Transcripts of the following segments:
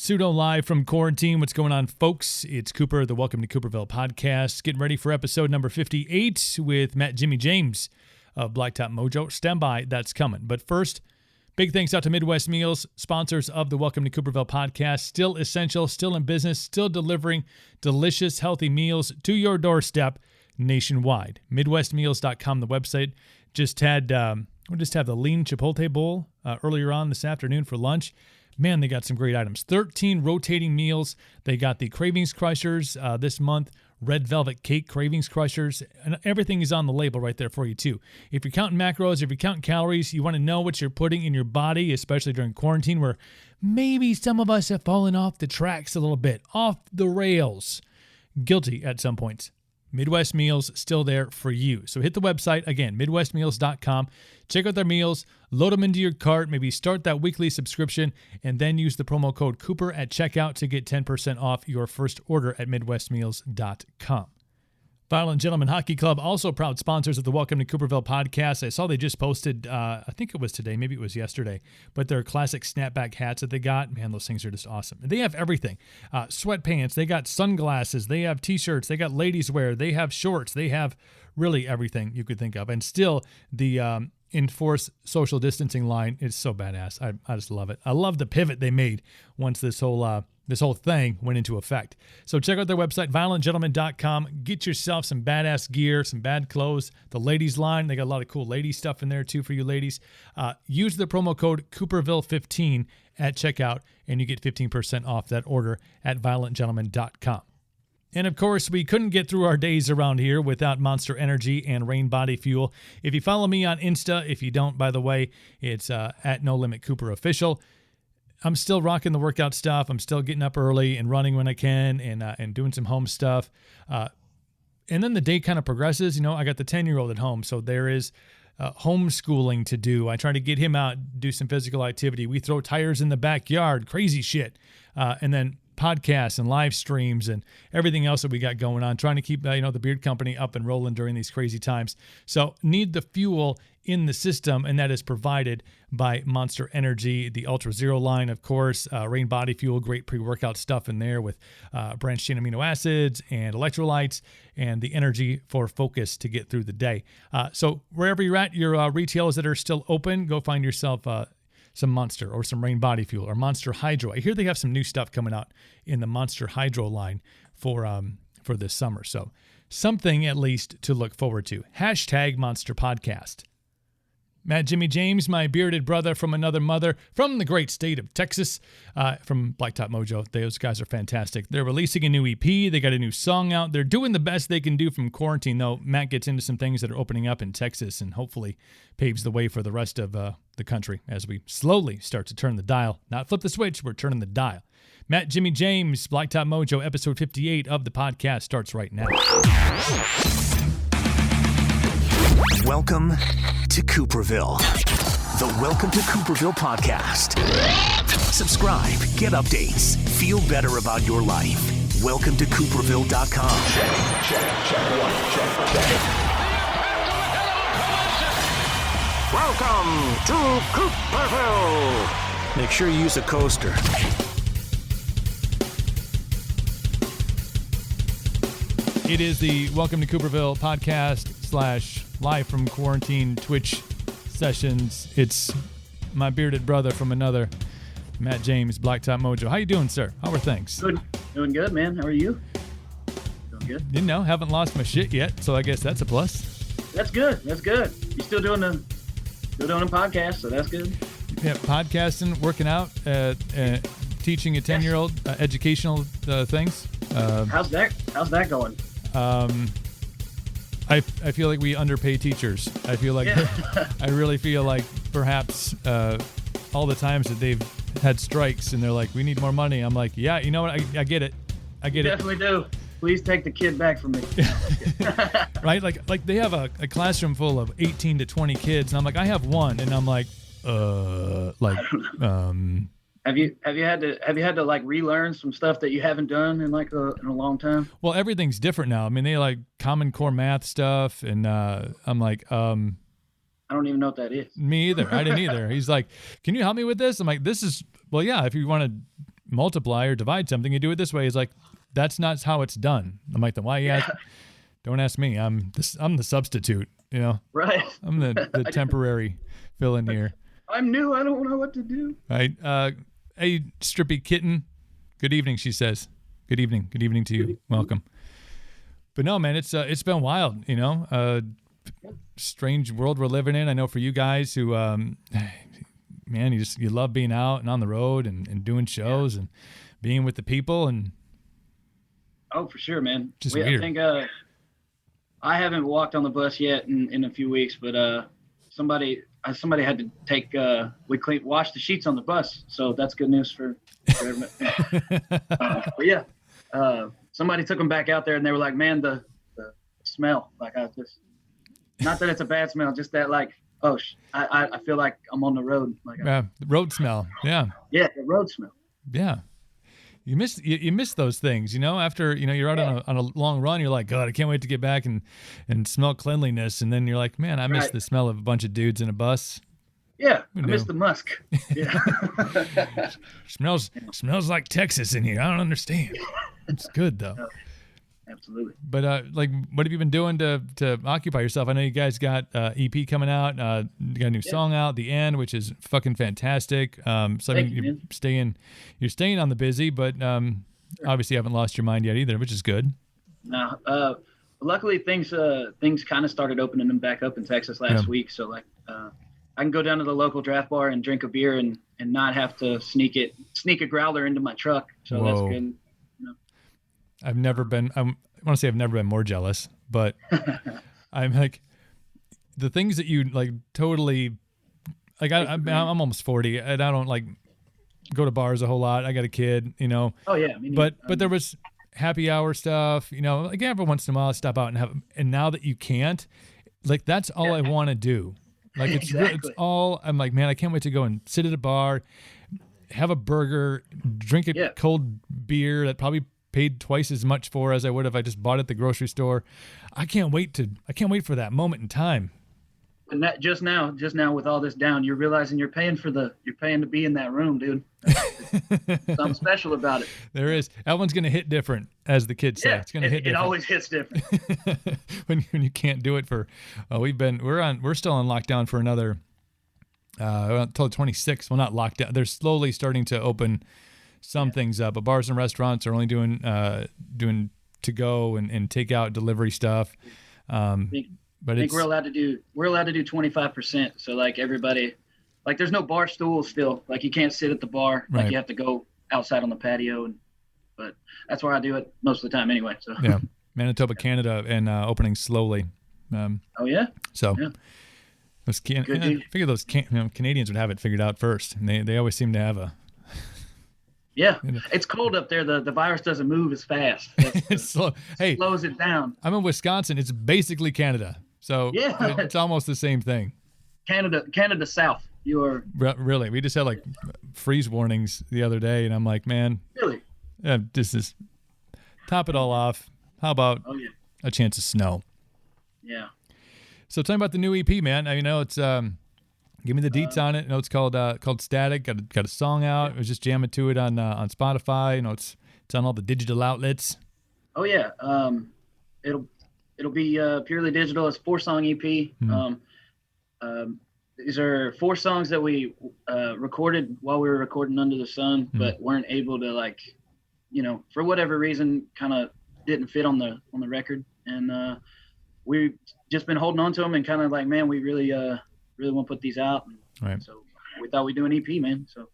Pseudo live from quarantine. What's going on, folks? It's Cooper, the Welcome to Cooperville podcast. Getting ready for episode number 58 with James of Blacktop Mojo. Stand by, that's coming. But first, big thanks out to Midwest Meals, sponsors of the Welcome to Cooperville podcast. Still essential, still in business, still delivering delicious, healthy meals to your doorstep nationwide. MidwestMeals.com, the website. Just had the lean chipotle bowl earlier on this afternoon for lunch. Man, they got some great items. 13 rotating meals. They got the Cravings Crushers this month, Red Velvet Cake Cravings Crushers, and everything is on the label right there for you too. If you're counting macros, if you're counting calories, you want to know what you're putting in your body, especially during quarantine where maybe some of us have fallen off the tracks a little bit, off the rails. Guilty at some points. Midwest Meals still there for you. So hit the website, again, MidwestMeals.com. Check out their meals, load them into your cart, maybe start that weekly subscription, and then use the promo code Cooper at checkout to get 10% off your first order at MidwestMeals.com. Violent Gentlemen Hockey Club, also proud sponsors of the Welcome to Cooperville podcast. I saw they just posted, I think it was today, maybe it was yesterday, but their classic snapback hats that they got, man, those things are just awesome. They have everything. Sweatpants, they got sunglasses, they have t-shirts, they got ladies wear, they have shorts, they have really everything you could think of. And still, the enforced social distancing line is so badass. I just love it. I love the pivot they made once this whole thing went into effect. So check out their website, violentgentleman.com. Get yourself some badass gear, some bad clothes. The ladies line, they got a lot of cool lady stuff in there too for you ladies. Use the promo code Cooperville15 at checkout, and you get 15% off that order at violentgentleman.com. And of course, we couldn't get through our days around here without Monster Energy and Rain Body Fuel. If you follow me on Insta, if you don't, by the way, it's at No Limit Cooper Official. I'm still rocking the workout stuff. I'm still getting up early and running when I can and doing some home stuff. And then the day kind of progresses. You know, I got the 10-year-old at home, so there is homeschooling to do. I try to get him out, do some physical activity. We throw tires in the backyard, crazy shit. And then podcasts and live streams and everything else that we got going on, trying to keep the Beard Company up and rolling during these crazy times. So need the fuel in the system, and that is provided by Monster Energy, the Ultra Zero line, of course, Rain Body Fuel, great pre-workout stuff in there with branched-chain amino acids and electrolytes and the energy for focus to get through the day. So wherever you're at, your retailers that are still open, go find yourself some Monster or some Rain Body Fuel or Monster Hydro. I hear they have some new stuff coming out in the Monster Hydro line for this summer. So something at least to look forward to. #Monster Podcast. Jimmy James, my bearded brother from another mother, from the great state of Texas, from Blacktop Mojo. Those guys are fantastic. They're releasing a new EP. They got a new song out. They're doing the best they can do from quarantine, though. Matt gets into some things that are opening up in Texas and hopefully paves the way for the rest of the country as we slowly start to turn the dial. Not flip the switch, we're turning the dial. Jimmy James, Blacktop Mojo, episode 58 of the podcast starts right now. Welcome to Cooperville, the Welcome to Cooperville podcast. Subscribe, get updates, feel better about your life. Welcome to Cooperville.com. Welcome to Cooperville. Make sure you use a coaster. It is the Welcome to Cooperville podcast / live from quarantine Twitch sessions. It's my bearded brother from another, Matt James, Blacktop Mojo. How you doing, sir? How are things? Good. Doing good, man. How are you? Doing good. Haven't lost my shit yet, so I guess that's a plus. That's good. You still doing the podcast, so that's good. Yeah, podcasting, working out, teaching a 10-year-old educational things. How's that going? I feel like we underpay teachers. I feel like I really feel like perhaps all the times that they've had strikes and they're like, we need more money. I'm like, yeah, you know what? I get it. Definitely do. Please take the kid back from me. Right? Like they have a classroom full of 18 to 20 kids, and I'm like, I have one, and I'm like, Have you had to like relearn some stuff that you haven't done in like in a long time? Well, everything's different now. I mean, they like Common Core math stuff, and I'm like, I don't even know what that is. Me either. I didn't either. He's like, can you help me with this? I'm like, this is, well, yeah, if you want to multiply or divide something, you do it this way. He's like, that's not how it's done. I'm like, then why you ask? Don't ask me. I'm the substitute, you know? Right. I'm the temporary fill in here. I'm new. I don't know what to do. Right. Hey, Strippy Kitten. Good evening, she says. Good evening. Good evening to you. Welcome. But no, man, it's been wild, you know? Strange world we're living in. I know for you guys who, man, you love being out and on the road and doing shows and being with the people and. Oh, for sure, man. Just weird. I think I haven't walked on the bus yet in a few weeks, but somebody had to take wash the sheets on the bus, so that's good news for everybody. But yeah, somebody took them back out there and they were like, man, the smell, like I just, not that it's a bad smell, just that like, oh, I feel like I'm on the road. Like the road smell. Yeah. Yeah, the road smell. Yeah. You miss those things, you know, after, you know, you're out on a long run, you're like, God, I can't wait to get back and smell cleanliness. And then you're like, man, I miss the smell of a bunch of dudes in a bus. Yeah. I miss the musk. Yeah. smells like Texas in here. I don't understand. It's good though. No, absolutely. But like, what have you been doing to occupy yourself? I know you guys got EP coming out, you got a new song out, The End, which is fucking fantastic. So I mean, you're staying on the busy, but obviously you haven't lost your mind yet either, which is good. No, luckily things kind of started opening them back up in Texas last week. So like, I can go down to the local draft bar and drink a beer and not have to sneak a growler into my truck. So that's good. You know. I want to say I've never been more jealous, but I'm like, the things that you like totally, like I'm almost 40 and I don't like go to bars a whole lot. I got a kid, you know. Oh yeah. But there was happy hour stuff, you know, like every once in a while I stop out and now that you can't, like that's all I want to do. Like it's all, I'm like, man, I can't wait to go and sit at a bar, have a burger, drink a cold beer that probably paid twice as much for as I would if I just bought it at the grocery store. I can't wait for that moment in time. And that just now with all this down, you're realizing you're paying to be in that room, dude. Something special about it. There is. That one's going to hit different, as the kids say. It's going to hit different. It always hits different. when you can't do it for, we're still on lockdown for another, until the 26th. Well, not lockdown. They're slowly starting to open some things up, but bars and restaurants are only doing to go and take out delivery stuff. But I think we're allowed to do 25%. So like everybody, like there's no bar stools still. Like you can't sit at the bar. Right. Like you have to go outside on the patio. But that's where I do it most of the time anyway. So yeah, Manitoba, Canada, and opening slowly. Oh yeah. So yeah. I figure those Canadians would have it figured out first, and they always seem to have a. Yeah, it's cold up there. The virus doesn't move as fast. It's slow. Hey, slows it down. I'm in Wisconsin. It's basically Canada, so yeah, it's almost the same thing. Canada South. You are really. We just had like freeze warnings the other day, and I'm like, man, really? Yeah, this is top it all off. How about a chance of snow? Yeah. So tell me about the new EP, man. I know it's give me the deets on it. I know it's called Static. Got a song out. I was just jamming to it on Spotify. You know, it's on all the digital outlets. Oh yeah. It'll be purely digital. It's a 4-song EP. Mm-hmm. These are 4 songs that we recorded while we were recording Under the Sun, mm-hmm. but weren't able to, like, you know, for whatever reason, kind of didn't fit on the record. And we've just been holding on to them and kind of like, man, we really want to put these out. And right. So we thought we'd do an EP, man. So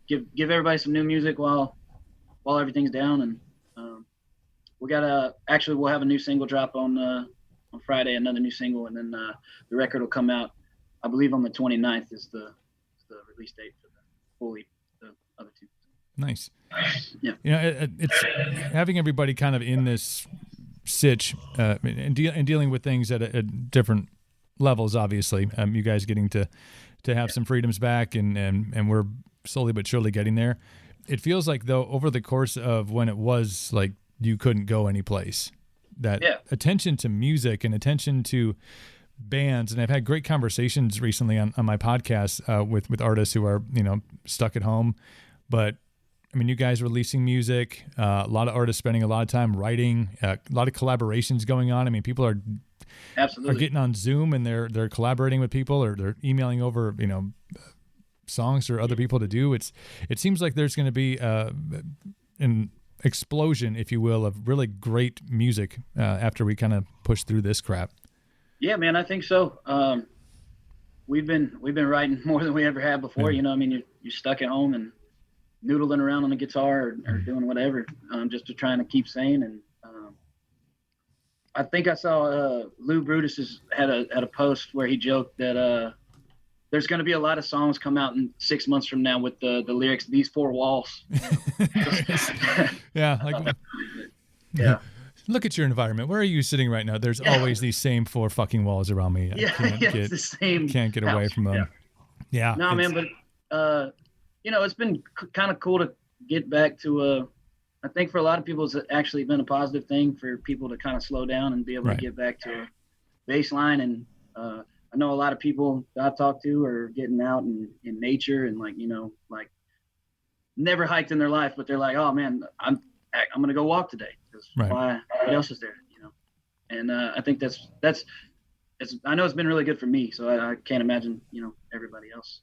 give everybody some new music while everything's down. And we'll have a new single drop on Friday, another new single, and then the record will come out, I believe on the 29th is the release date for the other 2. Nice. Yeah. You know, it's having everybody kind of in this sitch and dealing with things at different levels, obviously. You guys getting to have some freedoms back, and we're slowly but surely getting there. It feels like, though, over the course of when it was like you couldn't go anyplace, that attention to music and attention to bands, and I've had great conversations recently on my podcast with artists who are, you know, stuck at home, but I mean, you guys releasing music, a lot of artists spending a lot of time writing, a lot of collaborations going on. I mean, people are Absolutely getting on Zoom and they're collaborating with people, or they're emailing over, songs for other people to do. It seems like there's going to be an explosion, if you will, of really great music after we kind of push through this crap. Yeah, man, I think so. We've been writing more than we ever have before. Yeah. I mean, you're stuck at home and noodling around on the guitar or doing whatever, just to trying to keep sane. And I think I saw Lou Brutus had a post where he joked that there's going to be a lot of songs come out in 6 months from now with the lyrics, "These four walls." Yeah. Yeah. Look at your environment. Where are you sitting right now? There's always these same four fucking walls around me. It's the same. Can't get away from them. Yeah. No, man, but it's been kind of cool to get back to I think for a lot of people it's actually been a positive thing for people to kind of slow down and be able to get back to a baseline. And I know a lot of people that I've talked to are getting out in nature and like never hiked in their life, but they're like, oh man, I'm going to go walk today. Why? What else is there? And I think that's I know it's been really good for me, so I can't imagine everybody else.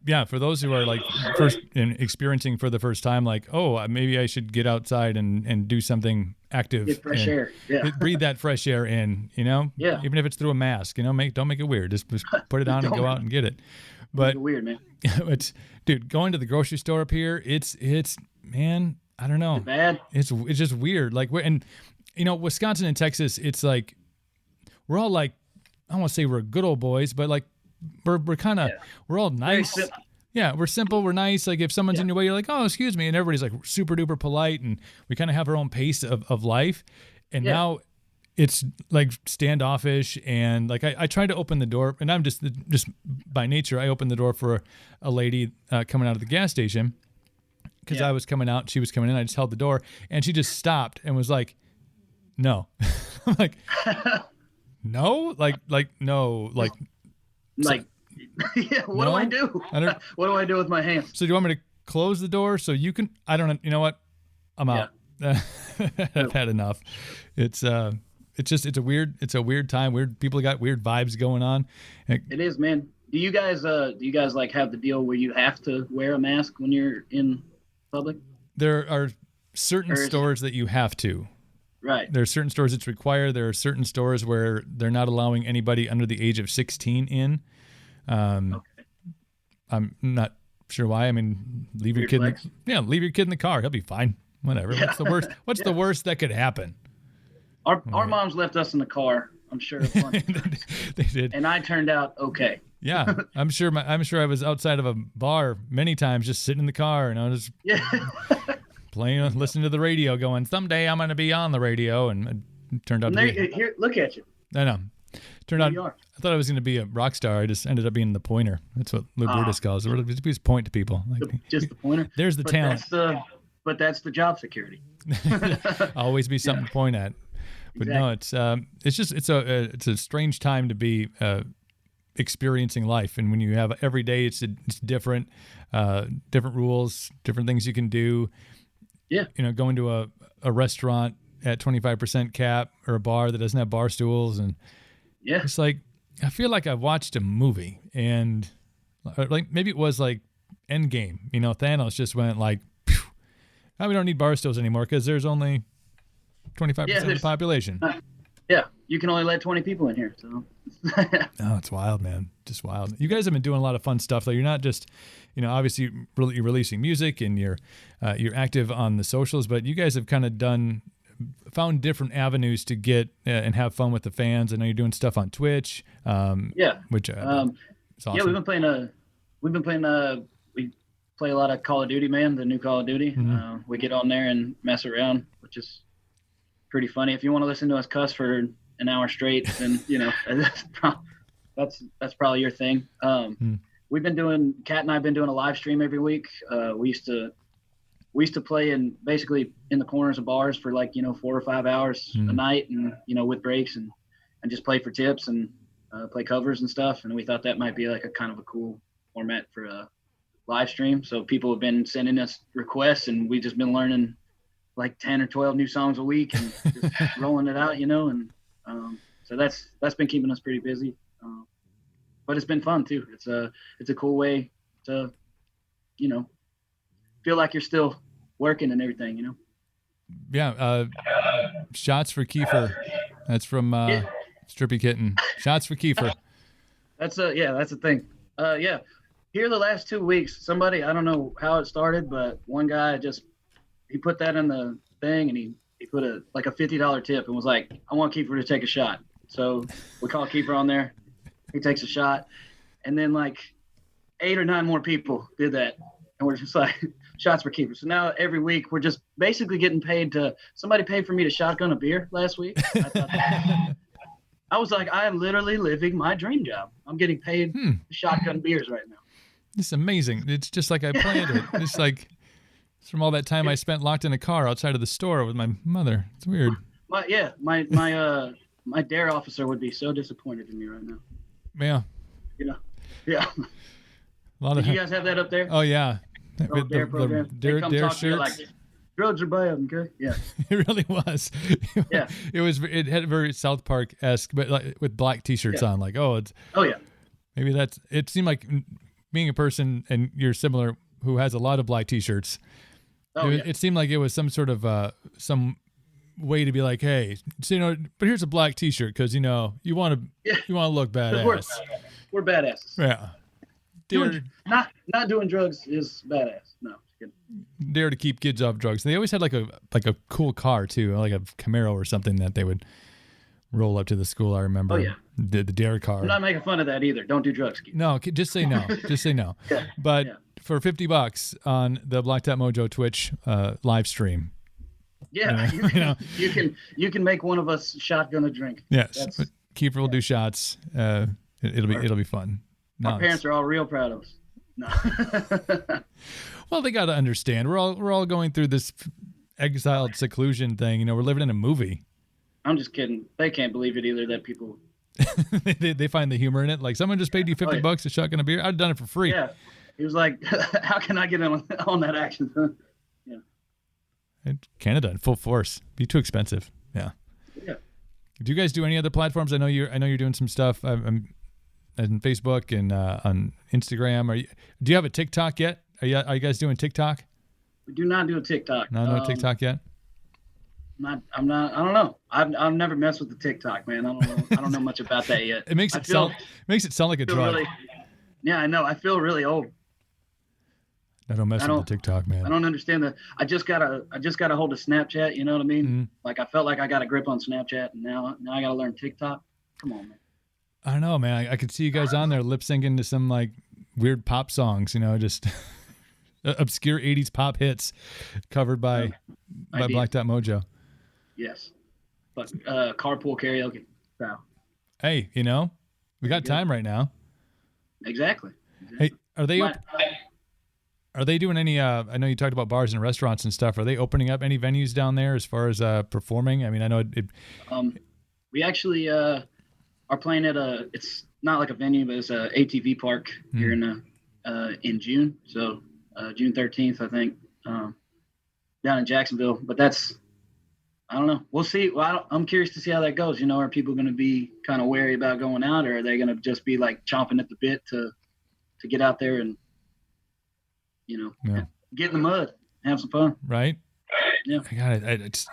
Yeah, for those who are like first experiencing for the first time, like, oh, maybe I should get outside and do something active. Get fresh air. Yeah. Breathe that fresh air in. Yeah. Even if it's through a mask. Don't make it weird. Just put it on and go out and get it. But make it weird, man. Dude, going to the grocery store up here, it's man. I don't know. Bad. It's just weird. Like Wisconsin and Texas, it's like we're all like, I don't want to say we're good old boys, but like we're kind of we're all nice. Yeah, we're simple. We're nice. Like if someone's in your way, you're like, oh, excuse me, and everybody's like super duper polite, and we kind of have our own pace of life. And now it's like standoffish, and like I tried to open the door, and I'm just by nature I opened the door for a lady coming out of the gas station. Because I was coming out, she was coming in. I just held the door, and she just stopped and was like, "No," I'm like, "No, like no, like." Yeah. What do I do? What do I do with my hands? So do you want me to close the door so you can? I don't know. You know what? I'm out. I've had enough. It's a weird time. Weird people got weird vibes going on. It is, man. Do you guys like have the deal where you have to wear a mask when you're in public? There are certain stores that you have to. Right. There are certain stores it's required. There are certain stores where they're not allowing anybody under the age of 16 in. Okay. I'm not sure why. I mean, leave your kid in the car. He'll be fine. Whatever. Yeah. What's the worst? What's the worst that could happen? Our moms left us in the car. I'm sure. They did. And I turned out okay. Yeah, I'm sure I was outside of a bar many times, just sitting in the car, and I was playing, listening to the radio, going, "Someday I'm going to be on the radio," and it turned out. Here, look at you. I know. Turned out. I thought I was going to be a rock star. I just ended up being the pointer. That's what Lou Brutus calls it. Just point to people. Just the pointer. There's the talent. That's the job security. Always be something to point at. But no, it's a strange time to be experiencing life, and when you have every day, it's different, different rules, different things you can do. Yeah, going to a restaurant at 25% cap, or a bar that doesn't have bar stools, and it's like I feel like I've watched a movie, and like maybe it was like Endgame. Thanos just went like, we don't need bar stools anymore because there's only 25% of the population. You can only let 20 people in here. So. Oh, it's wild, man. Just wild. You guys have been doing a lot of fun stuff, though. You're not just, obviously you're releasing music and you're active on the socials, but you guys have kind of found different avenues to get and have fun with the fans. I know you're doing stuff on Twitch. Which is awesome. Yeah, we play a lot of Call of Duty, man. The new Call of Duty. Mm-hmm. We get on there and mess around, which is pretty funny. If you want to listen to us cuss for an hour straight, then that's probably your thing. We've been doing, Kat and I have been doing a live stream every week. We used to play basically in the corners of bars for 4 or 5 hours a night, and with breaks and just play for tips and play covers and stuff. And we thought that might be like a kind of a cool format for live stream. So people have been sending us requests, and we've just been learning like 10 or 12 new songs a week and just rolling it out, and so that's been keeping us pretty busy. But it's been fun too. It's a cool way to, feel like you're still working and everything, Yeah. Shots for Kiefer. That's from Strippy Kitten. Shots for Kiefer. That's a thing. Yeah. Here the last 2 weeks, somebody, I don't know how it started, but one guy he put that in the thing, and he put a $50 tip and was like, I want Kiefer to take a shot. So we call Kiefer on there. He takes a shot. And then like 8 or 9 more people did that. And we're just like, shots for Kiefer. So now every week we're just basically getting paid somebody paid for me to shotgun a beer last week. I was like, I am literally living my dream job. I'm getting paid to shotgun beers right now. It's amazing. It's just like I planned it. It's like it's from all that time I spent locked in a car outside of the store with my mother. It's weird. My dare officer would be so disappointed in me right now. Yeah. Yeah. Do you guys have that up there? Oh yeah. Dare program. Dare shirts. Like, drugs are bad, okay? Yeah. It really was. Yeah. It had very South Park-esque, but like with black T-shirts on. Like, it's. Oh yeah. Maybe it seemed like being a person, and you're similar, who has a lot of black T-shirts. It seemed like it was some sort of some way to be like, hey, so, but here's a black T-shirt because you want to look badass. We're badasses. Yeah. Not doing drugs is badass. No, just kidding. Dare to keep kids off drugs. They always had like a cool car too, like a Camaro or something that they would roll up to the school. I remember. Oh yeah. The Dare car. I'm not making fun of that either. Don't do drugs, Keith. No, just say no. Just say no. Yeah. But for $50 on the Blacktop Mojo Twitch live stream. Yeah, you can make one of us shotgun a drink. Yes, but Kiefer will do shots. It'll be fun. Our parents are all real proud of us. No. Well, they got to understand. We're all going through this exiled seclusion thing. We're living in a movie. I'm just kidding. They can't believe it either that people. they find the humor in it. Like, someone just paid you $50 to shotgun a beer. I'd done it for free. Yeah, he was like, "How can I get on that action?" Yeah. Canada in full force. Be too expensive. Yeah. Yeah. Do you guys do any other platforms? I know you're doing some stuff. I'm on Facebook and on Instagram. Do you have a TikTok yet? Are you guys doing TikTok? We do not do a TikTok. No TikTok yet. I don't know. I've never messed with the TikTok, man. I don't know much about that yet. It makes it sound like a drug. Yeah, I know. I feel really old. I don't mess with the TikTok, man. I don't understand I just got a hold of Snapchat. You know what I mean? Mm-hmm. Like I felt like I got a grip on Snapchat, and now I got to learn TikTok. Come on, man. I don't know, man. I could see you guys on there lip syncing to some like weird pop songs, just obscure 80s pop hits covered by Blacktop Mojo. Yes. But carpool karaoke. Wow. Hey, we got time right now. Exactly. Hey, are they doing any I know you talked about bars and restaurants and stuff. Are they opening up any venues down there as far as performing? I mean, I know we actually are playing at it's not like a venue, but it's a ATV park here in June. So June 13th, I think, down in Jacksonville. But I don't know. We'll see. Well, I'm curious to see how that goes. Are people going to be kind of wary about going out, or are they going to just be like chomping at the bit to get out there and, get in the mud, have some fun? Right. Yeah. I got it.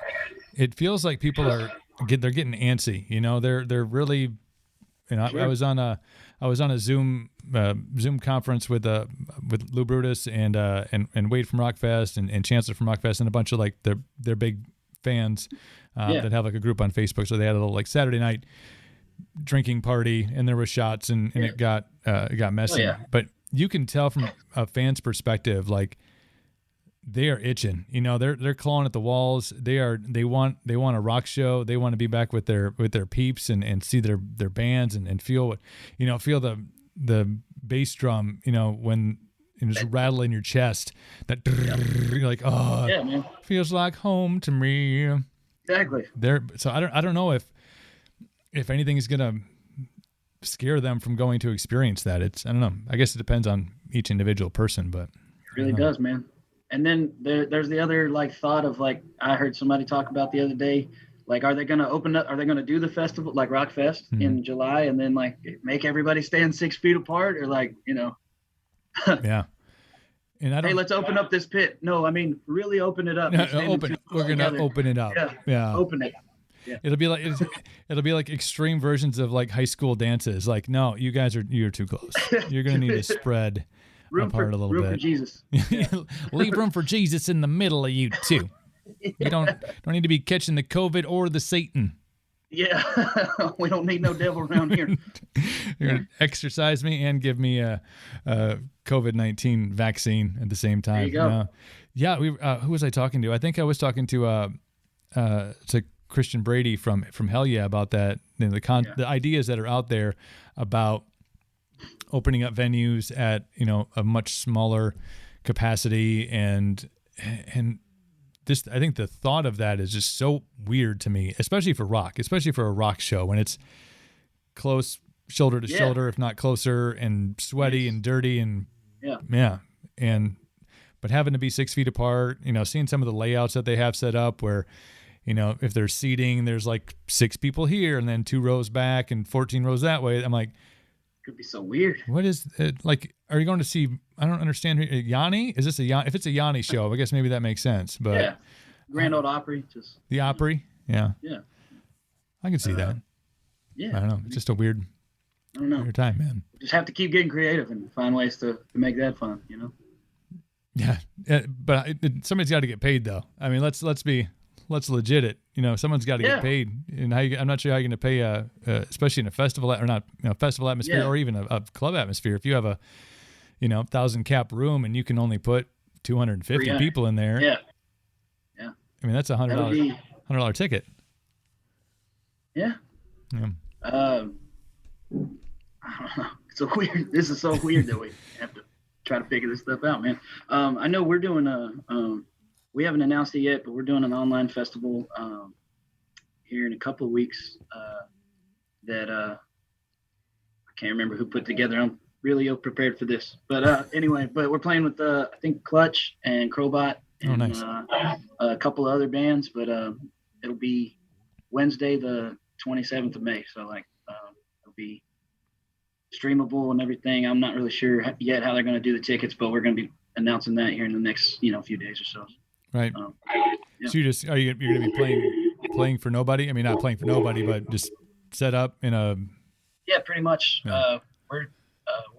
It feels like people they're getting antsy. They're really. Sure. I was on a Zoom conference with Lou Brutus and Wade from Rockfest and Chancellor from Rockfest and a bunch of like their big fans that have like a group on Facebook. So they had a little like Saturday night drinking party, and there was shots and it got messy. Oh, yeah. But you can tell from a fan's perspective, like they are itching. They're clawing at the walls. They want a rock show. They want to be back with their peeps and see their bands and feel feel the bass drum. When just rattle in your chest. That you're like, oh, yeah, man. Feels like home to me. Exactly. So I don't know if anything is gonna scare them from going to experience that. I don't know. I guess it depends on each individual person, but it really does, man. And then there's the other like thought of like I heard somebody talk about the other day, like are they going to open up? Are they going to do the festival like Rock Fest in July and then like make everybody stand 6 feet apart or like yeah. And hey, let's open up this pit. No, I mean really open it up. We're gonna open it up. Yeah. Open it. Yeah. It'll be like extreme versions of like high school dances. Like, no, you're too close. You're gonna need to spread apart a little bit. Room for Jesus. Leave room for Jesus in the middle of you too. You don't need to be catching the COVID or the Satan. Yeah, we don't need no devil around here. You're gonna exercise me and give me a COVID-19 vaccine at the same time. There you go. Yeah, who was I talking to? I think I was talking to Christian Brady from Hell Yeah about that. The ideas that are out there about opening up venues at a much smaller capacity and this, I think the thought of that is just so weird to me, especially for a rock show when it's close shoulder to shoulder, if not closer, and sweaty and dirty and but having to be 6 feet apart, seeing some of the layouts that they have set up where, if there's seating, there's like 6 people here and then 2 rows back and 14 rows that way. I'm like, could be so weird. What is it like? Are you going to see? I don't understand. Yanni? Is this if it's a Yanni show? I guess maybe that makes sense. But yeah, Grand Ole Opry, just the Opry. Yeah, I can see that. Yeah, I don't know. It's just a weird. I don't know. Weird time, man. Just have to keep getting creative and find ways to make that fun. Yeah, but somebody's got to get paid though. I mean, let's legit it. Someone's got to get paid, and I'm not sure how you're going to pay, especially in a festival or not, festival atmosphere or even a club atmosphere. If you have a, 1,000 cap room and you can only put 250 people in there. Yeah. I mean, that's $100 ticket. Yeah. I don't know. It's so weird. This is so weird that we have to try to figure this stuff out, man. I know we're doing we haven't announced it yet, but we're doing an online festival here in a couple of weeks that I can't remember who put together. I'm really ill-prepared for this. But anyway, we're playing with, I think, Clutch and Crowbot and nice. A couple of other bands. But it'll be Wednesday, the 27th of May. So, it'll be streamable and everything. I'm not really sure yet how they're going to do the tickets, but we're going to be announcing that here in the next, few days or so. Right. So you're going to be playing for nobody? I mean, not playing for nobody, but just set up in a. Yeah, pretty much. Yeah. We're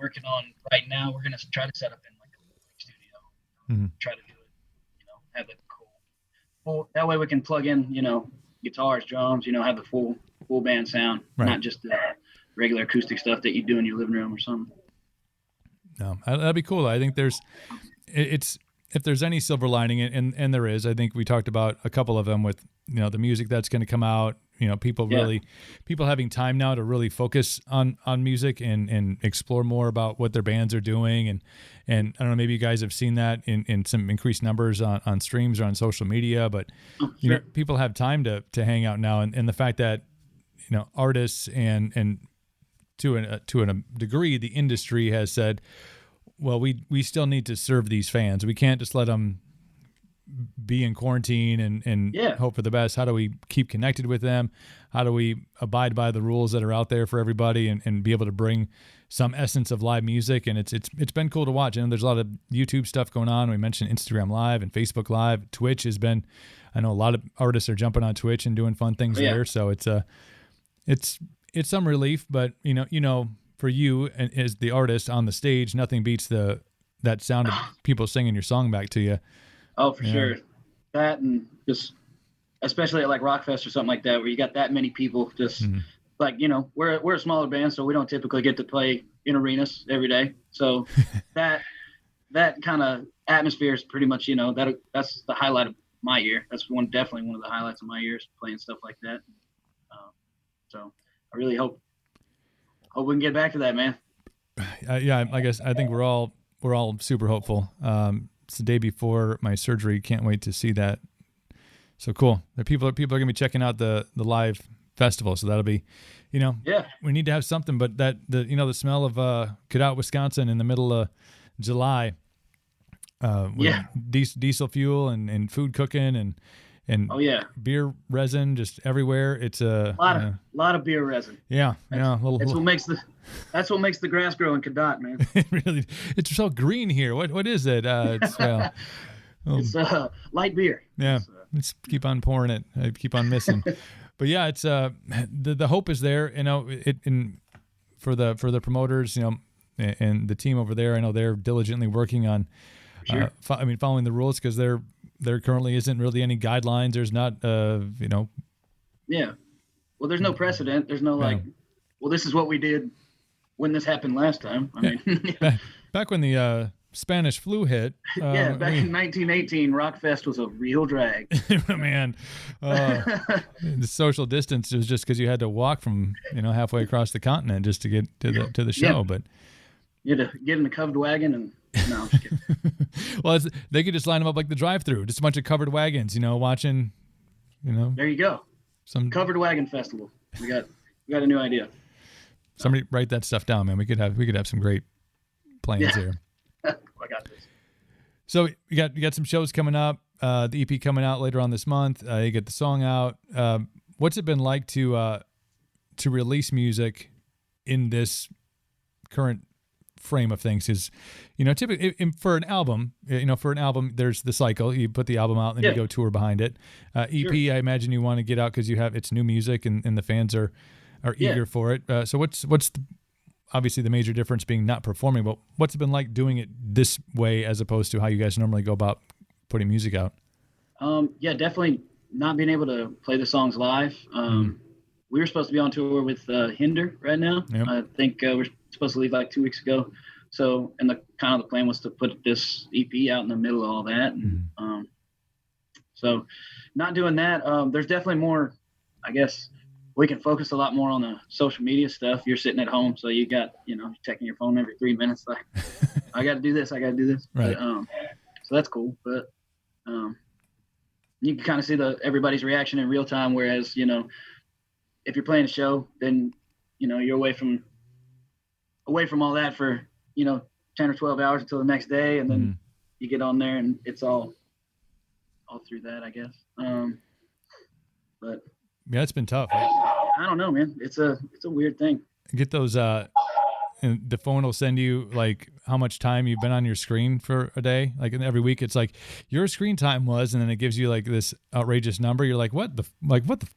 working on right now. We're going to try to set up in like a studio. Try to do it. Have it cool. That way we can plug in, guitars, drums. Have the full band sound, not just the regular acoustic stuff that you do in your living room or something. No, that'd be cool. I think it's. If there's any silver lining, and there is, I think we talked about a couple of them with, the music that's going to come out, people having time now to really focus on music and explore more about what their bands are doing. And I don't know, maybe you guys have seen that in some increased numbers on streams or on social media, but, people have time to hang out now. And the fact that, artists and to a degree, the industry has said, well, we still need to serve these fans. We can't just let them be in quarantine and hope for the best. How do we keep connected with them? How do we abide by the rules that are out there for everybody and be able to bring some essence of live music? And it's been cool to watch. And there's a lot of YouTube stuff going on. We mentioned Instagram Live and Facebook Live. Twitch has been, I know a lot of artists are jumping on Twitch and doing fun things there. So it's some relief, but for you and as the artist on the stage, nothing beats that sound of people singing your song back to you. Oh, for sure. That and just especially at like Rockfest or something like that, where you got that many people just like, we're a smaller band, so we don't typically get to play in arenas every day. So that kind of atmosphere is pretty much, that's the highlight of my year. That's definitely one of the highlights of my year is playing stuff like that. So I really hope we can get back to that, man. I guess I think we're all super hopeful. It's the day before my surgery. Can't wait to see that. So cool. The people are gonna be checking out the live festival. So that'll be, we need to have something. But that the smell of Cadout, Wisconsin, in the middle of July. With diesel fuel and food cooking and oh yeah, beer resin just everywhere. It's a lot of beer resin. Yeah, That's what makes the grass grow in Cadott, man. It really, it's so green here. What is it? It's light beer. Yeah, let's keep on pouring it. I keep on missing. But yeah, it's the hope is there. For the promoters, and the team over there. I know they're diligently working on. Sure. Following the rules, because there currently isn't really any guidelines. There's not, Yeah. Well, there's no precedent. There's no well, this is what we did when this happened last time. I mean, back when the Spanish flu hit. Back in 1918, Rockfest was a real drag. Man, the social distance was just because you had to walk from halfway across the continent just to get to the show. Yeah. But you had to get in a covered wagon and. No, I'm just kidding. Well, they could just line them up like the drive-through, just a bunch of covered wagons, watching, There you go. Some covered wagon festival. We got a new idea. Somebody write that stuff down, man. We could have some great plans here. I got this. So you got some shows coming up. The EP coming out later on this month. You get the song out. What's it been like to release music in this current frame of things? Is typically for an album, there's the cycle. You put the album out and then you go tour behind it. EP, sure. I imagine you want to get out because it's new music and the fans are eager for it. So what's obviously the major difference being not performing, but what's it been like doing it this way as opposed to how you guys normally go about putting music out? Definitely not being able to play the songs live. We were supposed to be on tour with Hinder right now. Yep. I think we're supposed to leave like 2 weeks ago. So, and the plan was to put this EP out in the middle of all that. And, so not doing that. There's definitely more, I guess we can focus a lot more on the social media stuff. You're sitting at home. So you got, checking your phone every 3 minutes. Like, I got to do this. Right. But, so that's cool. But, you can kind of see everybody's reaction in real time. Whereas, if you're playing a show, then, you're away from all that for 10 or 12 hours until the next day, and then you get on there and it's all through that, I guess. But yeah, it's been tough. I don't know, man. It's a weird thing. Get those and the phone will send you like how much time you've been on your screen for a day. Like every week it's like your screen time was, and then it gives you like this outrageous number. You're like, what the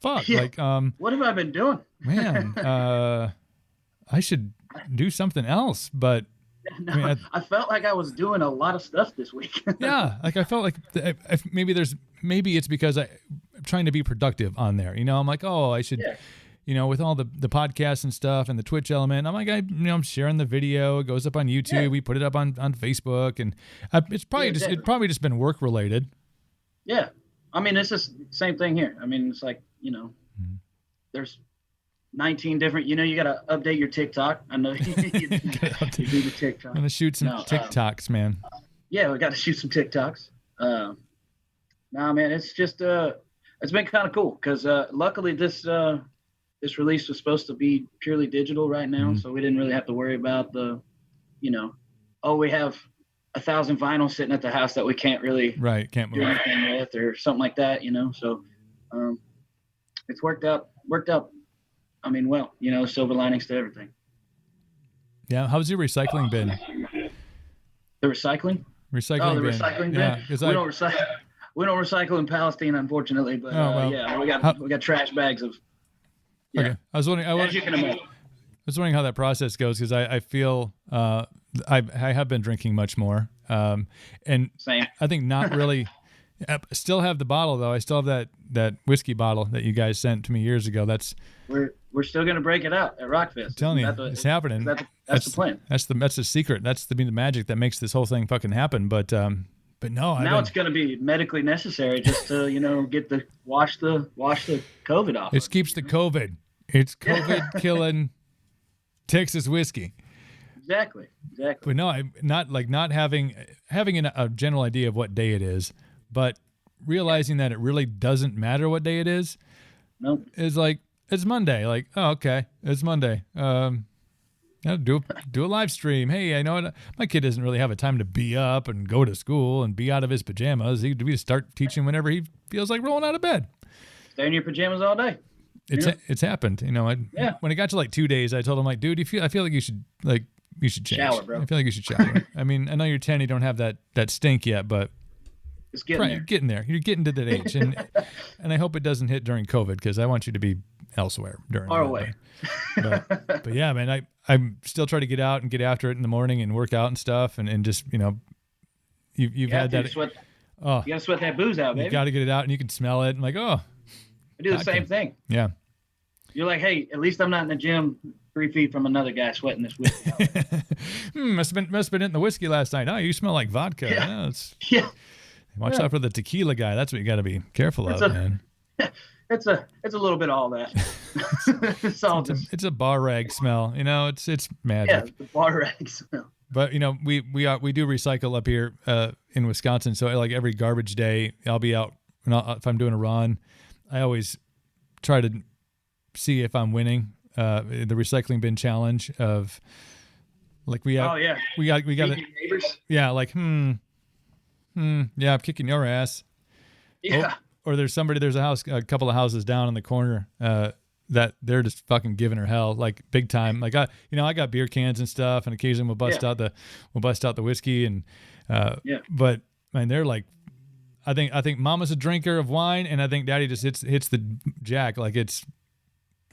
fuck? Yeah. Like what have I been doing? Man, I should do something else, but no, I felt like I was doing a lot of stuff this week. Yeah, like I felt like maybe it's because I'm trying to be productive on there. I'm like, oh, I should, with all the podcasts and stuff and the Twitch element. I'm like, I'm sharing the video. It goes up on YouTube. Yeah. We put it up on Facebook, and it's probably just been work related. Yeah, I mean, it's just same thing here. I mean, it's like there's 19 different, you got to update your TikTok. I know you do the TikTok. I'm going to shoot some TikToks, man. Yeah, we got to shoot some TikToks. Man, it's just, it's been kind of cool because luckily this release was supposed to be purely digital right now. So we didn't really have to worry about we have 1,000 vinyls sitting at the house that we can't really can't do anything with or something like that, So it's worked out. I mean, well, silver linings to everything. Yeah. How's your recycling been? The recycling? Recycling bin? Yeah. We don't recycle in Palestine, unfortunately, but we got trash bags of. Yeah. Okay. I was wondering. As you can imagine. I was wondering how that process goes because I feel I have been drinking much more, and same. I think not really. I still have the bottle though. I still have that whiskey bottle that you guys sent to me years ago. We're still gonna break it out at Rockfest. I'm telling you, it's happening. That's the plan. That's the secret. That's the magic that makes this whole thing fucking happen. But no. Now it's gonna be medically necessary just to wash the COVID off. It keeps the COVID. It's COVID killing Texas whiskey. Exactly. But no, I'm not having a general idea of what day it is, but realizing that it really doesn't matter what day it is. Nope. Is like it's Monday. Like, oh, okay, it's Monday. Do a live stream. Hey, I know what, my kid doesn't really have a time to be up and go to school and be out of his pajamas. We just start teaching whenever he feels like rolling out of bed. Stay in your pajamas all day. It's happened. When it got to like 2 days, I told him like, dude, I feel like you should change. Shower, bro. I feel like you should shower. I mean, I know you're 10, you don't have that stink yet, but it's getting there. You're getting to that age, and I hope it doesn't hit during COVID because I want you to be elsewhere during our that. way. But yeah, man, I'm still trying to get out and get after it in the morning and work out and stuff, and just you've had that. You gotta sweat that booze out, baby. You got to get it out, and you can smell it. And like, oh, I do the same thing. Yeah. You're like, hey, at least I'm not in the gym 3 feet from another guy sweating this whiskey out. must have been in the whiskey last night. Oh, you smell like vodka. Yeah. Watch out for the tequila guy. That's what you got to be careful of, man. It's a little bit of all that. It's a bar rag smell. It's magic. Yeah, the bar rag smell. But we do recycle up here in Wisconsin. So like every garbage day, I'll be out. If I'm doing a run, I always try to see if I'm winning the recycling bin challenge of like we got neighbors. Yeah, like yeah, I'm kicking your ass. Yeah. Or there's a couple of houses down in the corner that they're just fucking giving her hell, like big time. Like I got beer cans and stuff, and occasionally we'll bust out the whiskey and but man, they're like, I think Mama's a drinker of wine, and I think Daddy just hits the jack like it's.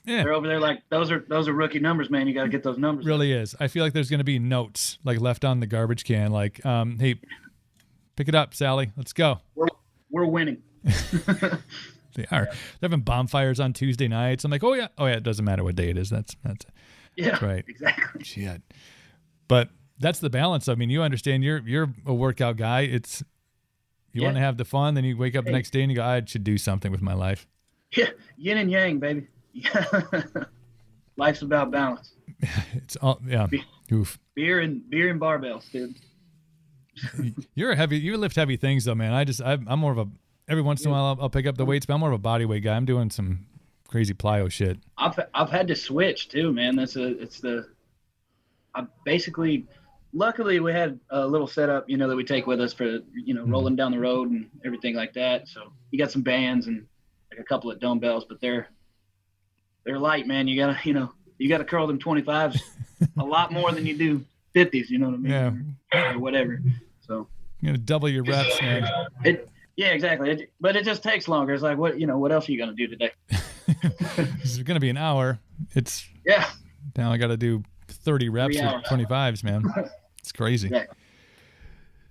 Yeah. They're over there like those are rookie numbers, man. You got to get those numbers. It really is. I feel like there's going to be notes like left on the garbage can, like, hey, pick it up, Sally. Let's go. We're winning. They are. They're having bonfires on Tuesday nights. I'm like, oh yeah. It doesn't matter what day it is. That's right. Exactly. Shit. But that's the balance. I mean, you understand. You're a workout guy. You want to have the fun, then you wake up the next day and you go, I should do something with my life. Yeah, yin and yang, baby. Life's about balance. It's all Oof. Beer and barbells, dude. You lift heavy things though, man. I'm more of a, every once in a while I'll pick up the weights, but I'm more of a body weight guy. I'm doing some crazy plyo shit. I've had to switch too, man. Luckily we had a little setup, that we take with us for, rolling down the road and everything like that. So you got some bands and like a couple of dumbbells, but they're light, man. You gotta curl them 25s a lot more than you do 50s. You know what I mean? Yeah. Or whatever. So you're gonna double your reps, man. Yeah, exactly. But it just takes longer. It's like, what else are you gonna do today? It's gonna be an hour. Now I got to do 30 reps with 25s, man. It's crazy. Exactly.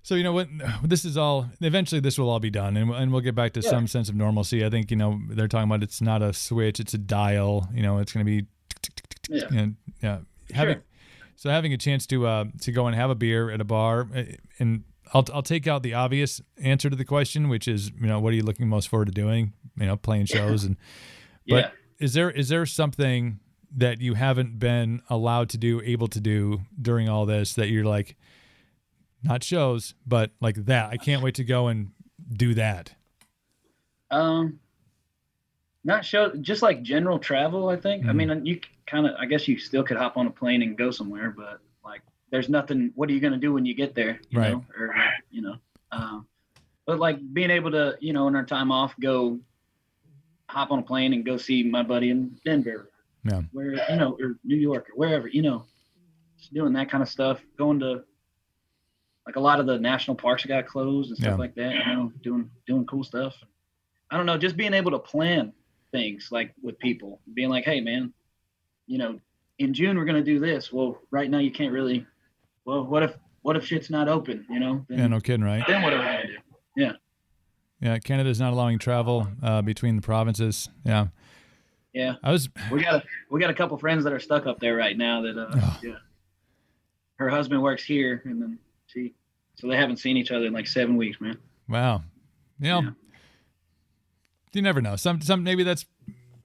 So you know what? This is all. Eventually, this will all be done, and we'll get back to some sense of normalcy. I think they're talking about it's not a switch; it's a dial. It's going to be. Having a chance to go and have a beer at a bar, and I'll take out the obvious answer to the question, which is what are you looking most forward to doing? Playing shows but is there something that you haven't been allowed to do, able to do during all this that you're like, not shows, but like that, I can't wait to go and do that? Not shows, just like general travel, I think. Mm-hmm. I mean, you I guess you still could hop on a plane and go somewhere, but like, there's nothing, what are you going to do when you get there? You know? Or, but like being able to, in our time off, go hop on a plane and go see my buddy in Denver. Yeah. Where, or New York or wherever, just doing that kind of stuff, going to like a lot of the national parks got closed and stuff like that, doing cool stuff. I don't know, just being able to plan things like with people, being like, hey man, in June we're going to do this. Well, right now you can't really, well, what if shit's not open, Then, yeah, no kidding, right? Then what are we going to do? Yeah. Yeah. Canada's not allowing travel between the provinces. Yeah. Yeah, we got a couple friends that are stuck up there right now. That her husband works here, and then so they haven't seen each other in like 7 weeks, man. Wow, you never know. Some maybe that's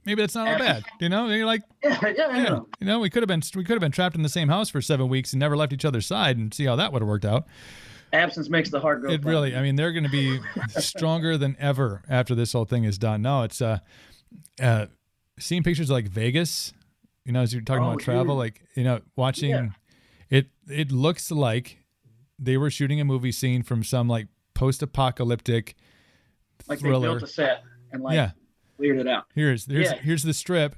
not all bad. You're like, I know. We could have been trapped in the same house for 7 weeks and never left each other's side, and see how that would have worked out. Absence makes the heart grow. It really. I mean, they're going to be stronger than ever after this whole thing is done. No, it's seeing pictures of like Vegas, as you're talking about travel, dude. like, watching it looks like they were shooting a movie scene from some like post-apocalyptic Like thriller. they built a set and cleared it out. Here's the strip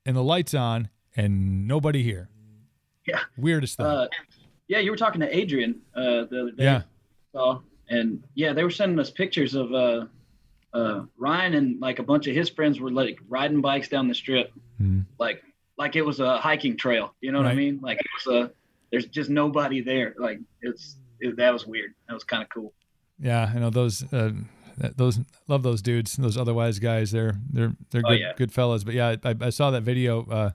and the lights on and nobody here. Yeah. Weirdest thing. Yeah, you were talking to Adrian the other day. Yeah. And they were sending us pictures of Ryan and like a bunch of his friends were like riding bikes down the strip, like it was a hiking trail. You know what I mean? Like it was there's just nobody there. Like that was weird. That was kind of cool. Yeah, I know those love those dudes. Those otherwise guys. They're good fellas. But yeah, I saw that video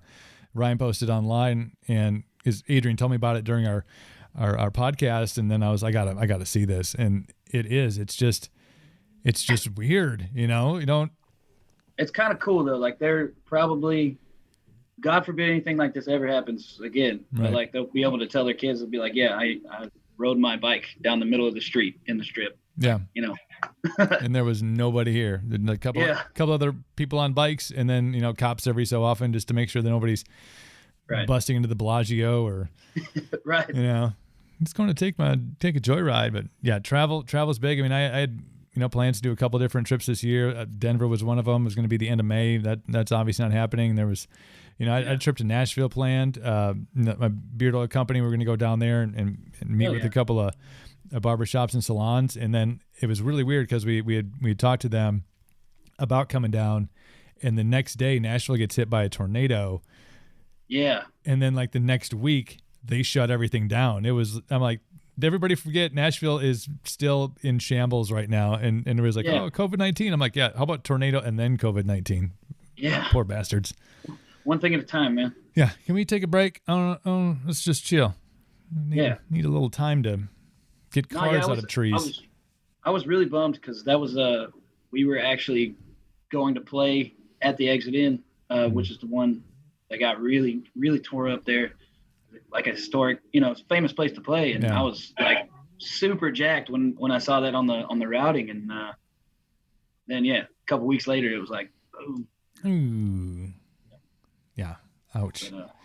Ryan posted online, and Adrian told me about it during our podcast, and then I gotta see this, and it's just weird, you don't. It's kind of cool though. Like they're probably, God forbid anything like this ever happens again, but like they'll be able to tell their kids, they'll be like, yeah, I rode my bike down the middle of the street in the strip. Yeah. And there was nobody here. A couple other people on bikes, and then cops every so often just to make sure that nobody's busting into the Bellagio or right. It's going to take a joyride. But yeah, travel's big. I mean, I had plans to do a couple different trips this year. Denver was one of them. It was going to be the end of May. That's obviously not happening. There was, I had a trip to Nashville planned. My beard oil company, we're going to go down there and meet with a couple of barbershops and salons. And then it was really weird because we had talked to them about coming down, and the next day Nashville gets hit by a tornado. Yeah. And then like the next week they shut everything down. I'm like, did everybody forget Nashville is still in shambles right now? And it was like, oh, COVID-19. I'm like, yeah, how about tornado and then COVID-19? Yeah. Poor bastards. One thing at a time, man. Yeah. Can we take a break? Oh, let's just chill. Need a little time to get cars out of trees. I was really bummed because that was we were actually going to play at the Exit Inn, which is the one that got really, really tore up there. Like a historic, famous place to play. And I was like super jacked when I saw that on the routing. And then, a couple weeks later, it was like, boom. Ooh. Yeah. Ouch. But,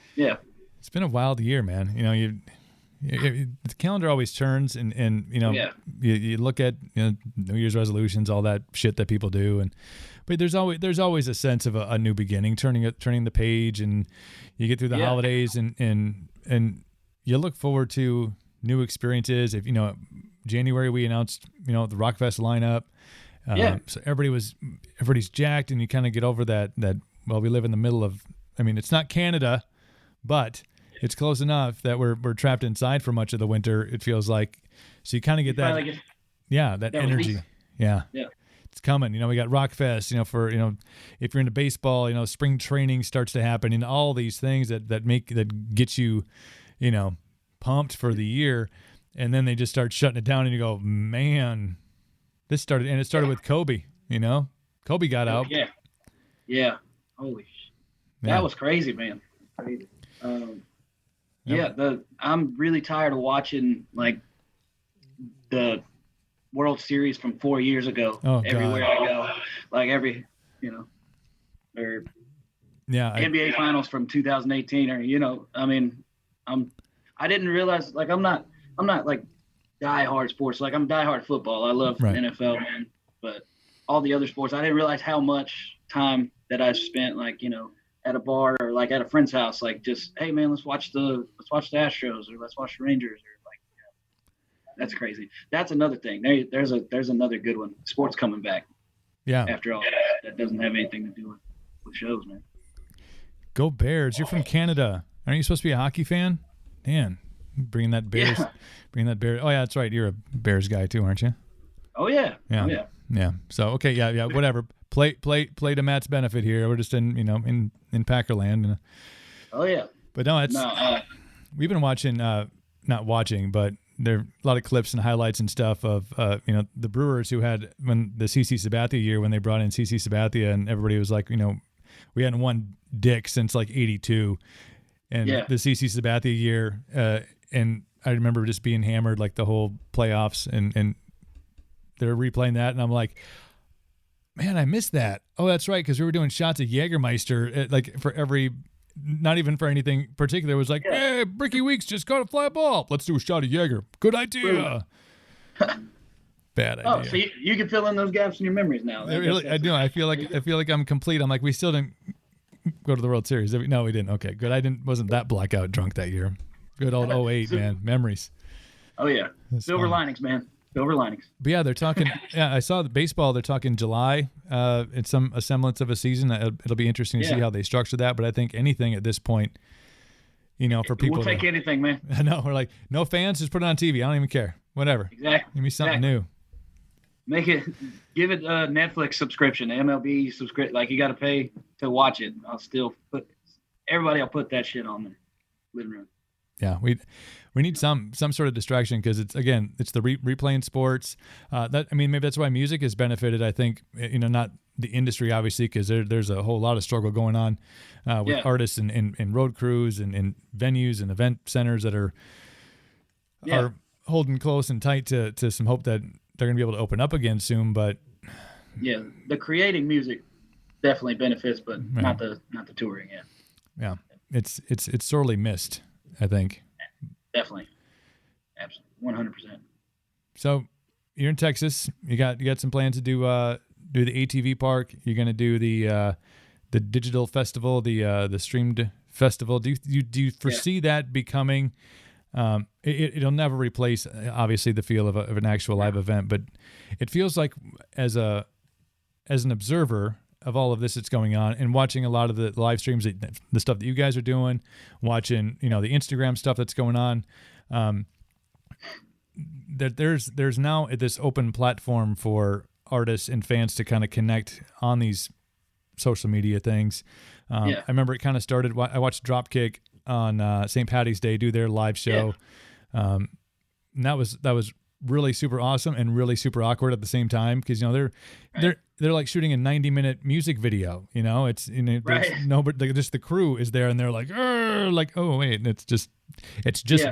it's been a wild year, man. The calendar always turns and you look at New Year's resolutions, all that shit that people do, but there's always a sense of a new beginning, turning the page, and you get through the holidays and you look forward to new experiences. If January we announced the Rockfest lineup, so everybody's jacked, and you kind of get over that we live in the middle of, it's not Canada, but it's close enough that we're trapped inside for much of the winter, it feels like. So you kind of get that energy. Yeah. It's coming. We got Rockfest, for, if you're into baseball, spring training starts to happen, and all these things that get you, pumped for the year. And then they just start shutting it down, and you go, man, it started with Kobe, Kobe got out. Yeah. Yeah. Holy shit. That was crazy, man. Crazy. I'm really tired of watching like the World Series from 4 years ago. Everywhere I go, like or NBA Finals from 2018, or I didn't realize, like I'm not like diehard sports. Like I'm diehard football. I love NFL, man. But all the other sports, I didn't realize how much time that I spent, like at a bar or like at a friend's house, like just, hey man, let's watch the Astros, or let's watch the Rangers, or like, that's crazy. That's another thing. There's another good one. Sports coming back. Yeah. After all, that doesn't have anything to do with shows, man. Go Bears! You're from Canada. Aren't you supposed to be a hockey fan? Man, bringing that Bears. Oh yeah, that's right. You're a Bears guy too, aren't you? Oh yeah. Yeah. Oh, yeah. Yeah. So okay, yeah, whatever. Play to Matt's benefit here. We're just in Packerland. Oh yeah. But no, we've been watching, not watching, but there are a lot of clips and highlights and stuff of the Brewers who had, when the CC Sabathia year, when they brought in CC Sabathia, and everybody was like, we hadn't won dick since like 82, and the CC Sabathia year, and I remember just being hammered like the whole playoffs, and they're replaying that, and I'm like, man, I missed that. Oh, that's right, because we were doing shots of Jägermeister like for every not even for anything particular. It was like, hey, Bricky Weeks just caught a fly ball. Let's do a shot of Jaeger. Good idea. Bad idea. Oh, so you can fill in those gaps in your memories now. I do. I feel like I'm complete. I'm like, we still didn't go to the World Series. No, we didn't. Okay, good. Wasn't that blackout drunk that year. Good old 08, man. Memories. Oh yeah. Silver linings, man. Silver linings. But yeah, they're talking. Yeah, I saw the baseball. They're talking July. It's a semblance of a season. It'll be interesting to see how they structure that. But I think anything at this point, for people, we'll take anything, man. I know. We're like, no fans, just put it on TV. I don't even care. Whatever. Exactly. Give me something new. Give it a Netflix subscription, MLB subscription. Like you got to pay to watch it. Everybody will put that shit on the living room. Yeah, we need some sort of distraction because it's the replaying sports. Maybe that's why music has benefited. I think not the industry obviously because there's a whole lot of struggle going on with artists and road crews and venues and event centers that are holding close and tight to some hope that they're going to be able to open up again soon. But yeah, the creating music definitely benefits, but not the touring. Yeah, it's sorely missed. I think. Definitely. Absolutely. 100%. So you're in Texas. You got some plans to do the ATV park. You're going to do the digital festival, the streamed festival. Do you foresee that becoming, it'll never replace obviously the feel of an actual live event, but it feels like as an observer of all of this that's going on and watching a lot of the live streams, the stuff that you guys are doing, watching, the Instagram stuff that's going on, that there's now this open platform for artists and fans to kind of connect on these social media things. I remember it kind of started, I watched Dropkick on St. Paddy's Day do their live show. And that was really super awesome and really super awkward at the same time because they're like shooting a 90-minute music video. It's nobody, just the crew is there and they're like oh wait, it's just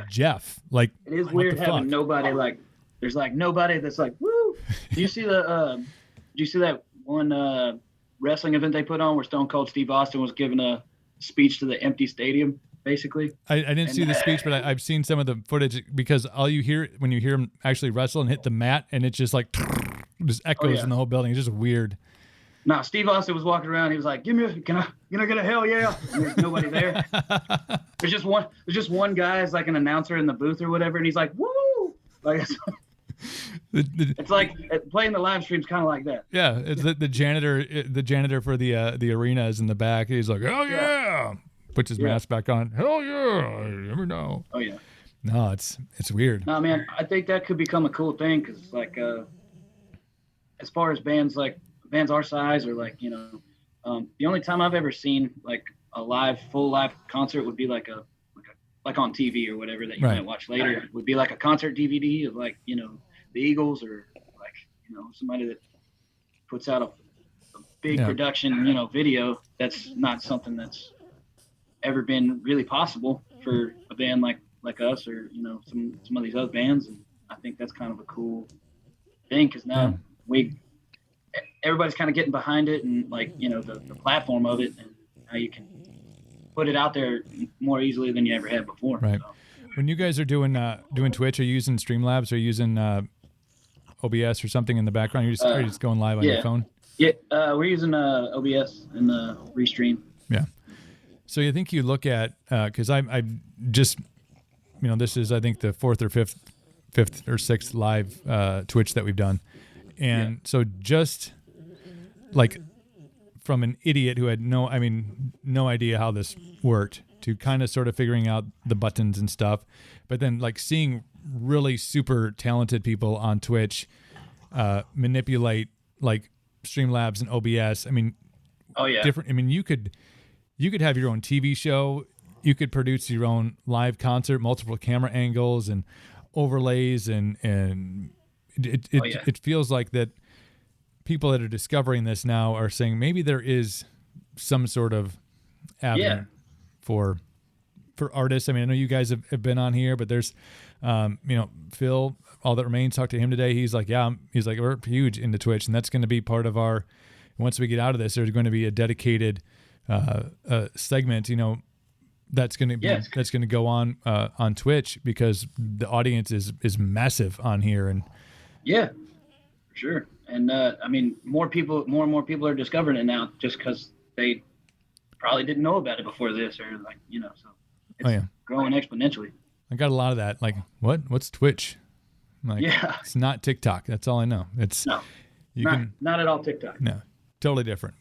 Jeff. Like it is weird having nobody like there's like nobody that's like woo. Do you see that one wrestling event they put on where Stone Cold Steve Austin was giving a speech to the empty stadium? Basically, I didn't see the speech, but I've seen some of the footage because all you hear when you hear him actually wrestle and hit the mat, and it's just like just echoes in the whole building. It's just weird. No, Steve Austin was walking around. He was like, can I get a hell yeah? And there's nobody there. There's just one guy as like an announcer in the booth or whatever, and he's like, woo! Like it's like playing the live stream's kind of like that. Yeah, it's the janitor for the arena is in the back. He's like, oh yeah. Puts his mask back on. Hell yeah! You never know. Oh yeah. No, it's weird. No, man, I think that could become a cool thing because, like, as far as bands our size or like the only time I've ever seen like a full live concert would be like on TV or whatever that you might watch later. Would be like a concert DVD of like the Eagles or like somebody that puts out a big production video. That's not something that's ever been really possible for a band like us or some of these other bands, and I think that's kind of a cool thing because now everybody's kind of getting behind it and like the platform of it and how you can put it out there more easily than you ever had before. Right. So. When you guys are doing Twitch, are you using Streamlabs or using OBS or something in the background? Are you just going live on your phone? Yeah, we're using OBS and Restream. Yeah. So you think you look at because I just this is I think the fifth or sixth live Twitch that we've done, and so just like from an idiot who had no idea how this worked to kind of sort of figuring out the buttons and stuff, but then like seeing really super talented people on Twitch manipulate like Streamlabs and OBS. I mean, different. I mean, you could have your own TV show. You could produce your own live concert, multiple camera angles and overlays, and it feels like that people that are discovering this now are saying maybe there is some sort of avenue for artists. I mean, I know you guys have been on here, but there's, Phil, All That Remains, talked to him today. He's like, we're huge into Twitch, and that's going to be part of once we get out of this, there's going to be a dedicated segment, that's going to be that's going to go on Twitch, because the audience is massive on here. And yeah, for sure. And I mean, more and more people are discovering it now, just because they probably didn't know about it before this, or like, you know, so it's growing exponentially. I got a lot of that. Like, what's Twitch? Like, it's not TikTok. That's all I know. It's not at all TikTok. No, totally different.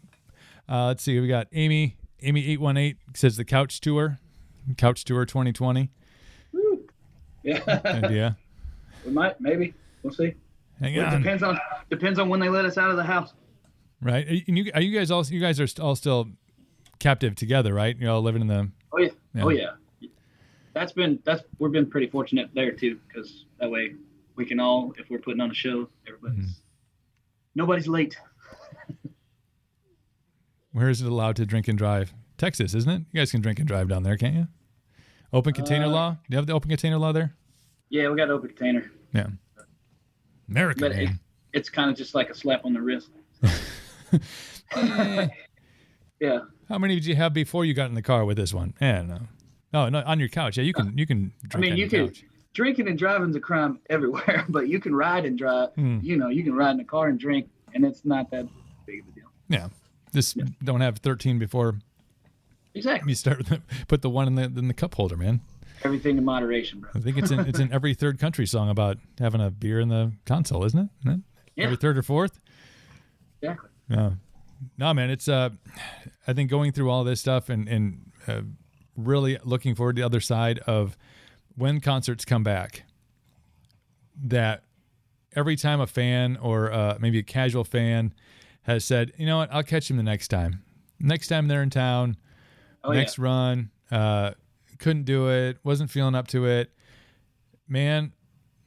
Let's see. We got Amy 818 says the Couch Tour 2020. Woo. Yeah. Idea. We might, maybe. We'll see. Hang on. Depends on when they let us out of the house. Right. And you guys are all still captive together, right? You're all living in the. Oh yeah. Oh yeah. We've been pretty fortunate there too, because that way we can all, if we're putting on a show, nobody's late. Where is it allowed to drink and drive? Texas, isn't it? You guys can drink and drive down there, can't you? Open container law? Do you have the open container law there? Yeah, we got open container. Yeah. America, but man. It's kind of just like a slap on the wrist. Yeah. How many did you have before you got in the car with this one? Yeah, no. Oh, no, on your couch. Yeah, you can drink on your couch. Drinking and driving's a crime everywhere, but you can ride and drive. You know, you can ride in a car and drink, and it's not that big of a deal. Yeah. Don't have 13 before. Exactly. You start put the one in the cup holder, man. Everything in moderation, bro. I think it's in every third country song about having a beer in the console, isn't it? Yeah. Every third or fourth. Exactly. Yeah. No, man. It's I think going through all this stuff and really looking forward to the other side of when concerts come back. That every time a fan or maybe a casual fan has said, you know what, I'll catch him the next time. Next time they're in town, next run, couldn't do it, wasn't feeling up to it. Man,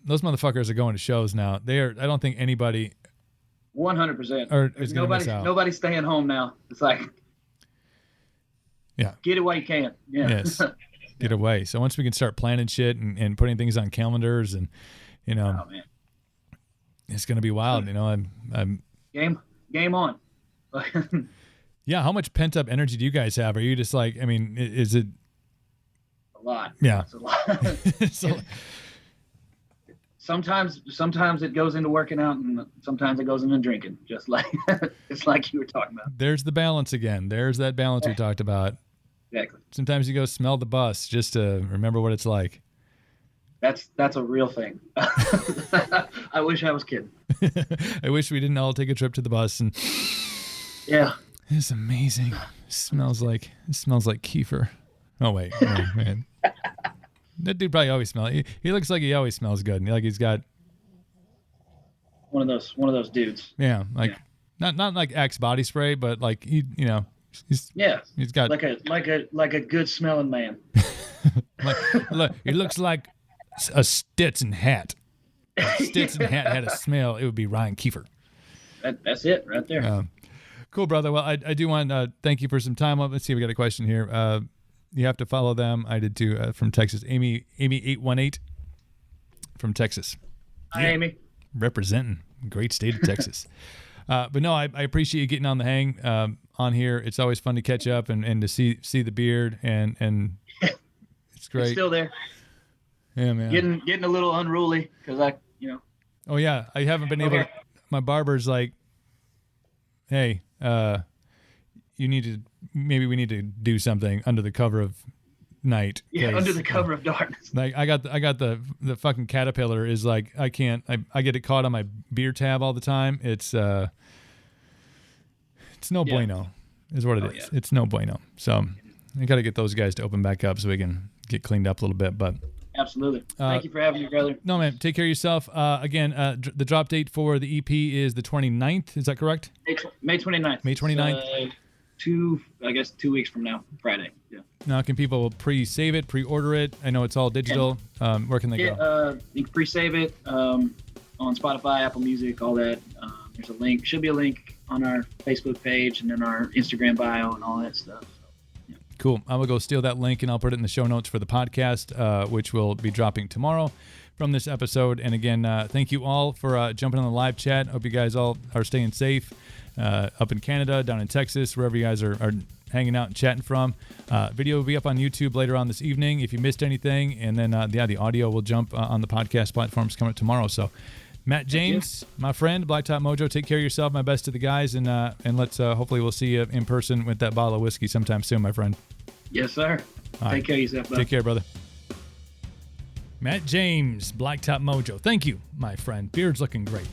those motherfuckers are going to shows now. I don't think anybody 100%. is going to miss out. Nobody's staying home now. It's like, get it while you can. Yeah. Yes, get away. So once we can start planning shit and putting things on calendars, and you know, it's going to be wild. You know, I'm game on. Yeah, how much pent up energy do you guys have? Are you just like, I mean, is it a lot? Yeah, it's a lot. Sometimes it goes into working out, and sometimes it goes into drinking. Just like it's like you were talking about. There's the balance again. There's that balance we talked about. Exactly. Sometimes you go smell the bus just to remember what it's like. That's a real thing. I wish I was kidding. I wish we didn't all take a trip to the bus and. Yeah. It's amazing. It smells like kefir. Oh wait, oh, man. That dude probably always smells. He looks like he always smells good. Like he's got one of those dudes. Yeah, like not like Axe body spray, but like he's got like a good smelling man. Look, he looks like a Stetson hat. If Stetson hat had a smell, it would be Ryan Kiefer. That's it right there. Cool, brother. Well, I do want to thank you for some time. Let's see if we got a question here. You have to follow them. I did too, from Texas. Amy 818 from Texas. Hi, Amy. Representing. Great state of Texas. But no, I appreciate you getting on the hang on here. It's always fun to catch up and to see the beard, and it's great. It's still there. Yeah, man. Getting a little unruly because Oh yeah, I haven't been able to. My barber's like, hey, we need to do something under the cover of night. Yeah, under the cover of darkness. Like I got the fucking caterpillar is like, I can't, I get it caught on my beer tab all the time. It's no bueno is what it is. Yeah. It's no bueno. So I got to get those guys to open back up so we can get cleaned up a little bit, but. Absolutely. Thank you for having me, brother. No, man. Take care of yourself. Again, the drop date for the EP is the 29th. Is that correct? May 29th. May 29th. 2 weeks from now, Friday. Yeah. Now, can people pre-save it, pre-order it? I know it's all digital. Where can they go? You can pre-save it on Spotify, Apple Music, all that. There's a link. Should be a link on our Facebook page and then our Instagram bio and all that stuff. Cool. I will go steal that link and I'll put it in the show notes for the podcast, which will be dropping tomorrow from this episode. And again, thank you all for jumping on the live chat. Hope you guys all are staying safe. up in Canada, down in Texas, wherever you guys are hanging out and chatting from. Video will be up on YouTube later on this evening if you missed anything. And then, the audio will jump on the podcast platforms coming up tomorrow. So, Matt James, my friend, Blacktop Mojo, take care of yourself. My best to the guys. And let's hopefully we'll see you in person with that bottle of whiskey sometime soon, my friend. Yes, sir. Take care of yourself, brother. Take care, brother. Matt James, Blacktop Mojo. Thank you, my friend. Beard's looking great.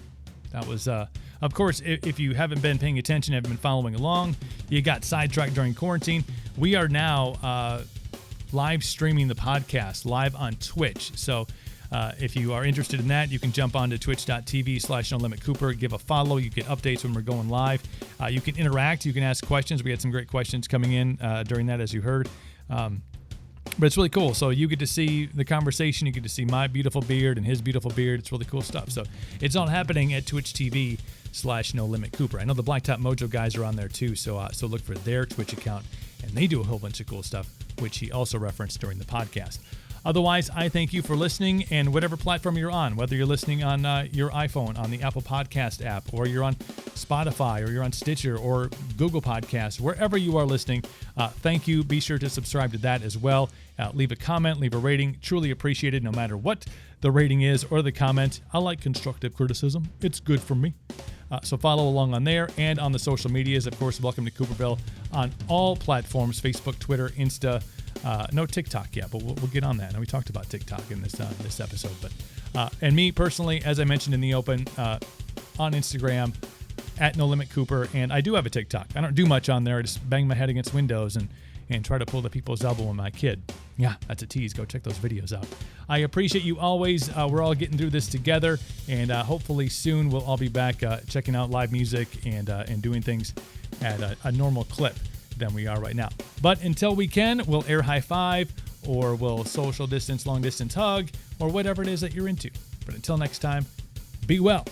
That was, of course, if you haven't been paying attention, haven't been following along, you got sidetracked during quarantine. We are now live streaming the podcast live on Twitch. So if you are interested in that, you can jump on to twitch.tv/NoLimitCooper, give a follow. You get updates when we're going live. You can interact. You can ask questions. We had some great questions coming in during that, as you heard. But it's really cool. So you get to see the conversation. You get to see my beautiful beard and his beautiful beard. It's really cool stuff. So it's all happening at Twitch TV/NoLimitCooper. I know the Blacktop Mojo guys are on there too. So look for their Twitch account, and they do a whole bunch of cool stuff, which he also referenced during the podcast. Otherwise, I thank you for listening, and whatever platform you're on, whether you're listening on your iPhone, on the Apple Podcast app, or you're on Spotify, or you're on Stitcher, or Google Podcasts, wherever you are listening, thank you. Be sure to subscribe to that as well. Leave a comment, leave a rating. Truly appreciated no matter what the rating is or the comment. I like constructive criticism. It's good for me. So follow along on there and on the social medias. Of course, welcome to Cooperville on all platforms, Facebook, Twitter, Insta. No TikTok yet, but we'll get on that. And we talked about TikTok in this episode. But and me personally, as I mentioned in the open, on Instagram, at NoLimitCooper. And I do have a TikTok. I don't do much on there. I just bang my head against windows and try to pull the people's elbow with my kid. Yeah, that's a tease. Go check those videos out. I appreciate you always. We're all getting through this together, and hopefully soon we'll all be back checking out live music and doing things at a normal clip than we are right now. But until we can, we'll air high five, or we'll social distance, long distance hug, or whatever it is that you're into. But until next time, be well.